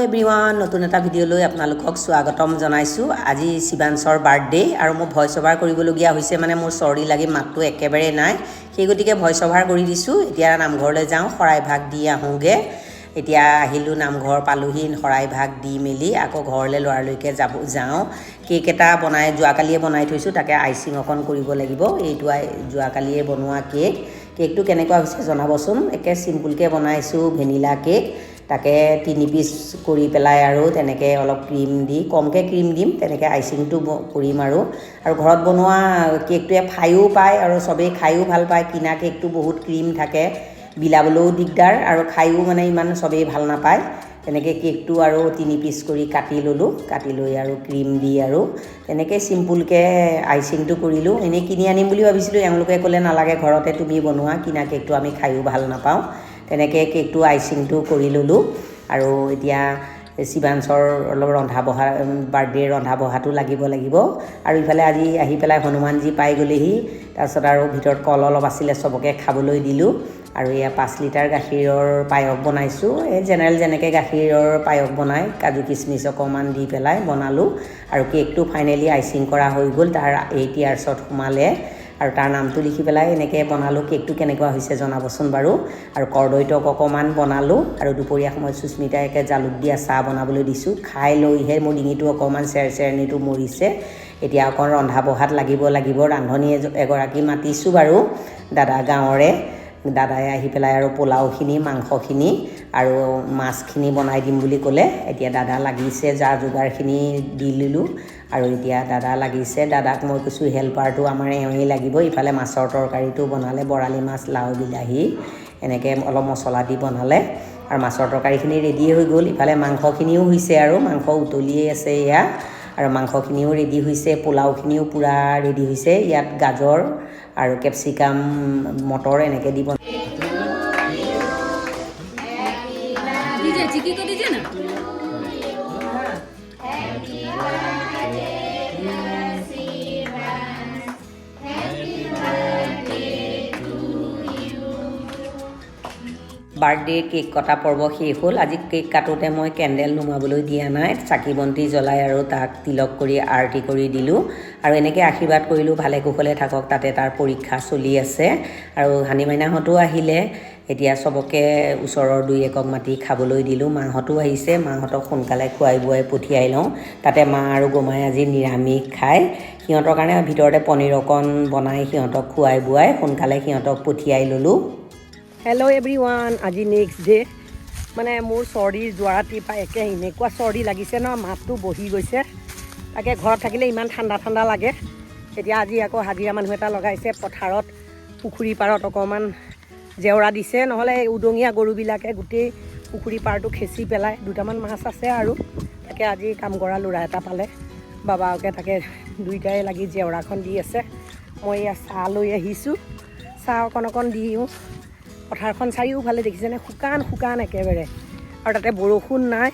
Everyone নতুন এটা ভিডিঅ'লৈ আপোনালোকক স্বাগতম জনাইছোঁ। আজি শিৱাংশৰ বাৰ্থডে আৰু মই ভইচ অভাৰ কৰিবলগীয়া হৈছে, মানে মোৰ চৰ্দি লাগি মাতটো একেবাৰে নাই, সেই গতিকে ভইচ অভাৰ কৰি দিছোঁ। এতিয়া নামঘৰলৈ যাওঁ, শৰাইভাগ দি আহোঁগৈ। এতিয়া আহিলোঁ, নামঘৰ পালোহি, শৰাইভাগ দি মেলি আকৌ ঘৰলৈ লৰালৰিকৈ যাওঁ। কেক এটা যোৱাকালিয়ে বনাই থৈছোঁ, তাকে আইচিং অকণ কৰিব লাগিব। এইটো যোৱাকালিয়ে বনোৱা কেকটো কেনেকুৱা হৈছে জনাবচোন। একে চিম্পুলকৈ বনাইছোঁ, ভেনিলা কেক। তাকে 3 পিচ কৰি পেলাই আৰু তেনেকৈ অলপ ক্ৰীম দি, কমকৈ ক্ৰীম দিম, তেনেকৈ আইচিংটো কৰিম। আৰু ঘৰত বনোৱা কেকটোৱে খায়ো পায় আৰু চবেই খায়ো ভাল পায়। কিনা কেকটো বহুত ক্ৰীম থাকে, বিলাবলৈও দিগদাৰ আৰু খায়ো মানে ইমান চবেই ভাল নাপায়। তেনেকৈ কেকটো আৰু 3 পিচ কৰি কাটি ল'লোঁ, কাটি লৈ আৰু ক্ৰীম দি আৰু তেনেকৈ চিম্পুলকৈ আইচিংটো কৰিলোঁ। এনেই কিনি আনিম বুলি ভাবিছিলোঁ, এওঁলোকে ক'লে নালাগে, ঘৰতে তুমি বনোৱা, কিনা কেকটো আমি খায়ো ভাল নাপাওঁ। তেনেকৈ কেকটো আইচিংটো কৰি ল'লোঁ। আৰু এতিয়া শিৱাংশৰ অলপ বাৰ্থডে ৰন্ধা বঢ়াটো লাগিব। আৰু ইফালে আজি আহি পেলাই হনুমানজী পাই গ'লেহি। তাৰপিছত আৰু ভিতৰত কল অলপ আছিলে, চবকে খাবলৈ দিলোঁ। আৰু এয়া 5 লিটাৰ গাখীৰৰ পায়স বনাইছোঁ। এই জেনেৰেল যেনেকৈ গাখীৰৰ পায়স বনায়, কাজু কিচমিচ অকণমান দি পেলাই বনালোঁ। আৰু কেকটো ফাইনেলি আইচিং কৰা হৈ গ'ল, তাৰ 8 ইয়াৰ্ছত সোমালে। আৰু তাৰ নামটো লিখি পেলাই এনেকৈ বনালোঁ। কেকটো কেনেকুৱা হৈছে জনাবচোন বাৰু। আৰু কৰ্দৈটক অকণমান বনালোঁ। আৰু দুপৰীয়া সময়ত সুস্মিতাকে জালুক দিয়া চাহ বনাবলৈ দিছোঁ। খাই লৈহে মোৰ ডিঙিটো অকণমান চেৰচেৰণিটো মৰিছে। এতিয়া অকণ ৰন্ধা বঢ়াত লাগিব। ৰান্ধনি এগৰাকী মাতিছোঁ বাৰু, গাঁৱৰে দাদাই আহি পেলাই আৰু পোলাওখিনি, মাংসখিনি আৰু মাছখিনি বনাই দিম বুলি ক'লে। এতিয়া দাদা লাগিছে, যোগাৰখিনি দি দিলোঁ। আৰু এতিয়া দাদা লাগিছে, দাদাক মই কৈছোঁ হেল্পাৰটো আমাৰ এওঁৱেই লাগিব। ইফালে মাছৰ তৰকাৰীটো বনালে, বৰালি মাছ, লাও, বিলাহী এনেকৈ অলপ মছলা দি বনালে। আৰু মাছৰ তৰকাৰীখিনি ৰেডি হৈ গ'ল। ইফালে মাংসখিনিও হৈছে, আৰু মাংস উতলিয়েই আছে এয়া। আৰু মাংসখিনিও ৰেডি হৈছে, পোলাওখিনিও পূৰা ৰেডি হৈছে। ইয়াত গাজৰ আৰু কেপচিকাম, মটৰ এনেকৈ দি বাৰ্থডে কেক কটা পৰ্ব শেষ হ'ল। আজি কেক কাটোতে মই কেণ্ডেল নুমাবলৈ দিয়া নাই, চাকি বন্তি জ্বলাই আৰু তাক তিলক কৰি আৰতি কৰি দিলোঁ। আৰু এনেকৈ আশীৰ্বাদ কৰিলোঁ, ভালে কুশলে থাকক, তাতে তাৰ পৰীক্ষা চলি আছে। আৰু হানি মাইনাহঁতো আহিলে। এতিয়া চবকে ওচৰৰ 2-1ক মাতি খাবলৈ দিলোঁ। মাহঁতো আহিছে, মাহঁতক সোনকালে খুৱাই বুৱাই পঠিয়াই লওঁ। তাতে মা আৰু গোমাই আজি নিৰামিষ খায়। সিহঁতৰ কাৰণে ভিতৰতে পনীৰ অকণ বনাই সিহঁতক খুৱাই বুৱাই সোনকালে সিহঁতক পঠিয়াই ল'লোঁ। হেল্ল' এভৰিৱান, আজি নেক্সট ডে'। মানে মোৰ চৰ্দি যোৱা ৰাতিৰ পৰা এনেকুৱা চৰ্দি লাগিছে ন, মাতটো বহি গৈছে। তাকে ঘৰত থাকিলে ইমান ঠাণ্ডা লাগে। এতিয়া আজি আকৌ হাজিৰা মানুহ এটা লগাইছে পথাৰত, পুখুৰী পাৰত অকণমান জেওৰা দিছে। নহ'লে উদঙীয়া গৰুবিলাকে গোটেই পুখুৰী পাৰটো খেচি পেলাই। 2টামান মাছ আছে আৰু তাকে আজি কাম কৰা ল'ৰা এটা পালে, বাবাকে তাকে দুইটাই লাগি জেওৰাখন দি আছে। মই এয়া চাহ লৈ আহিছোঁ, চাহ অকণ দিওঁ। পথাৰখন চাৰিওফালে দেখিছেনে, শুকান একেবাৰে। আৰু তাতে বৰষুণ নাই,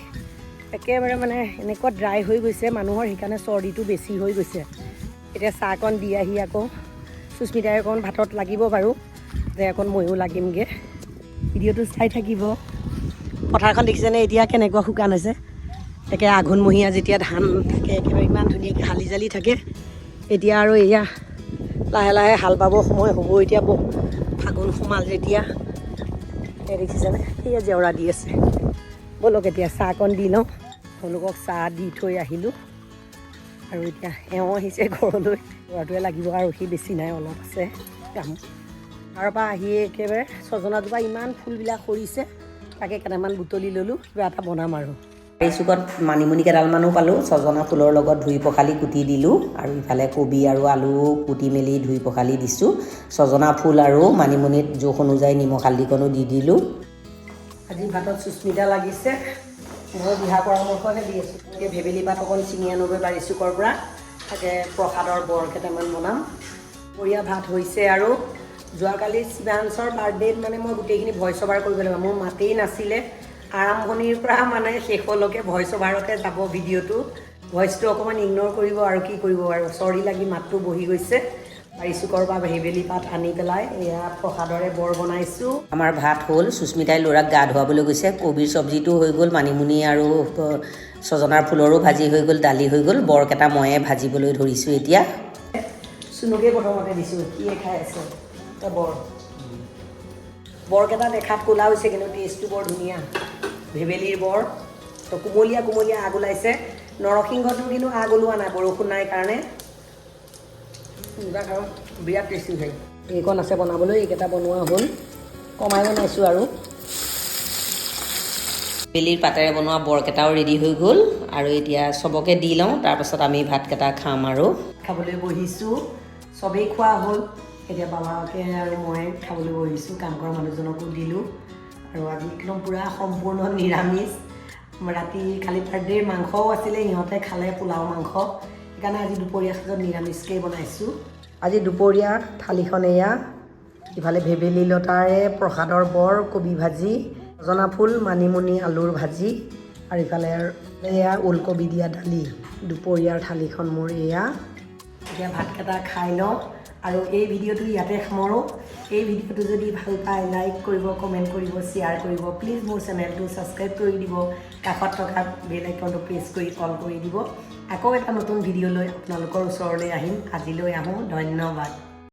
একেবাৰে মানে এনেকুৱা ড্ৰাই হৈ গৈছে মানুহৰ, সেইকাৰণে চৰ্দিটো বেছি হৈ গৈছে। এতিয়া চাহকণ দি আহি আকৌ সুস্মিতাই অকণ ভাতত লাগিব বাৰু, যে অকণ ময়ো লাগিমগৈ। ভিডিঅ'টো চাই থাকিব। পথাৰখন দেখিছেনে এতিয়া কেনেকুৱা শুকান হৈছে। একে আঘোণমহীয়া যেতিয়া ধান থাকে, একেবাৰে ইমান ধুনীয়াকৈ হালি জালি থাকে। এতিয়া আৰু এয়া লাহে হাল বাব সময় হ'ব। এতিয়া ফাগুন সোমাল যেতিয়া, দেখিছেনে সেয়া জেওৰা দি আছে। ব'লক এতিয়া চাহকণ দি লওঁ। তেওঁলোকক চাহ দি থৈ আহিলোঁ। আৰু এতিয়া এওঁ আহিছে ঘৰলৈ, ল'ৰাটোৱে লাগিব আৰু সি বেছি নাই, অলপ আছে কাম। তাৰপৰা আহি একেবাৰে ছজনাজোপা ইমান ফুলবিলাক সৰিছে, তাকে কেইটামান বুটলি ল'লোঁ, কিবা এটা বনাম আৰু। এই চুকত মানিমুনি কেইডালমানো পালোঁ, ছজনা ফুলৰ লগত ধুই পখালি কুটি দিলোঁ। আৰু ইফালে কবি আৰু আলু কুটি মেলি ধুই পখালি দিছোঁ। ছজনা ফুল আৰু মানিমুনিত জোখ অনুযায়ী নিমখ হালধিকণো দি দিলোঁ। আজি ভাতত সুস্মিতা লাগিছে, মই দিহা পৰামৰ্শহে দি আছোঁ। এতিয়া ভেবেলী পাত অকণ ছিঙি আনোগৈ বাৰী চুকৰ পৰা, তাকে প্ৰসাদৰ বৰ কেইটামান বনাম। দুপৰীয়া ভাত হৈছে। আৰু যোৱাকালি শিৱাংশৰ বাৰ্থডেত মানে মই গোটেইখিনি ভইচ অভাৰ কৰিব লাগিব, মোৰ মাতেই নাছিলে। আৰম্ভণিৰ পৰা মানে শেষলৈকে ভইচ অভাৰতে যাব ভিডিঅ'টো। ভইচটো অকণমান ইগন'ৰ কৰিব আৰু কি কৰিব আৰু, চৰ্দি লাগি মাতটো বহি গৈছে। পাৰিচুকৰ বা ভেবেলী পাত আনি পেলাই এয়া প্ৰসাদৰে বৰ বনাইছোঁ। আমাৰ ভাত হ'ল, সুস্মিতাই ল'ৰাক গা ধুৱাবলৈ গৈছে। কবিৰ চব্জিটো হৈ গ'ল, মানিমুনি আৰু ছজনাৰ ফুলৰো ভাজি হৈ গ'ল, দালি হৈ গ'ল। বৰকেইটা ময়ে ভাজিবলৈ ধৰিছোঁ এতিয়া। চুনুকে প্ৰথমতে দিছোঁ, কিয়ে খাই আছে বৰকেইটা দেখাত ক'লা হৈছে কিন্তু টেষ্টটো বৰ ধুনীয়া। ভেবেলীৰ বৰ তো কোমলীয়া কোমলীয়া আগ ওলাইছে। নৰসিংহটো কিন্তু আগ ওলোৱা নাই, বৰষুণ নাই কাৰণে। বিৰাট টেষ্টি হয়। এইকণ আছে বনাবলৈ, এইকেইটা বনোৱা হ'ল, কমাই বনাইছোঁ আৰু। বেলিৰ পাতেৰে বনোৱা বৰকেইটাও ৰেডি হৈ গ'ল আৰু এতিয়া চবকে দি লওঁ, তাৰপাছত আমি ভাতকেইটা খাম আৰু। খাবলৈ বহিছোঁ, চবেই খোৱা হ'ল। এতিয়া বাবাকে আৰু মই খাবলৈ বহিছোঁ, কাম কৰা মানুহজনকো দিলোঁ। আৰু আজি একদম পূৰা সম্পূৰ্ণ নিৰামিষ। ৰাতি খালি বাৰ্থডেৰ মাংসও আছিলে, সিহঁতে খালে পোলাও মাংস, সেইকাৰণে আজি দুপৰীয়া সাজত নিৰামিষকেই বনাইছোঁ। আজি দুপৰীয়া থালিখন এয়া, ইফালে ভেবেলী লতাৰে প্ৰসাদৰ বৰ, কবি ভাজি, ছজনা ফুল, মানিমুনি, আলুৰ ভাজি, আৰু ইফালে এয়া ওলকবি দিয়া দালি। দুপৰীয়াৰ থালিখন মোৰ এয়া। এতিয়া ভাতকেইটা খাই লওঁ আৰু এই ভিডিঅ'টো ইয়াতে সামৰোঁ। এই ভিডিঅ'টো যদি ভাল পায় লাইক কৰিব, কমেণ্ট কৰিব, শ্বেয়াৰ কৰিব। প্লিজ মোৰ চেনেলটো ছাবস্ক্ৰাইব কৰি দিব, কাষত থকা বেল আইকনটো প্ৰেছ কৰি অল কৰি দিব। আকৌ এটা নতুন ভিডিঅ' লৈ আপোনালোকৰ ওচৰলৈ আহিম। আজিলৈ আহোঁ, ধন্যবাদ।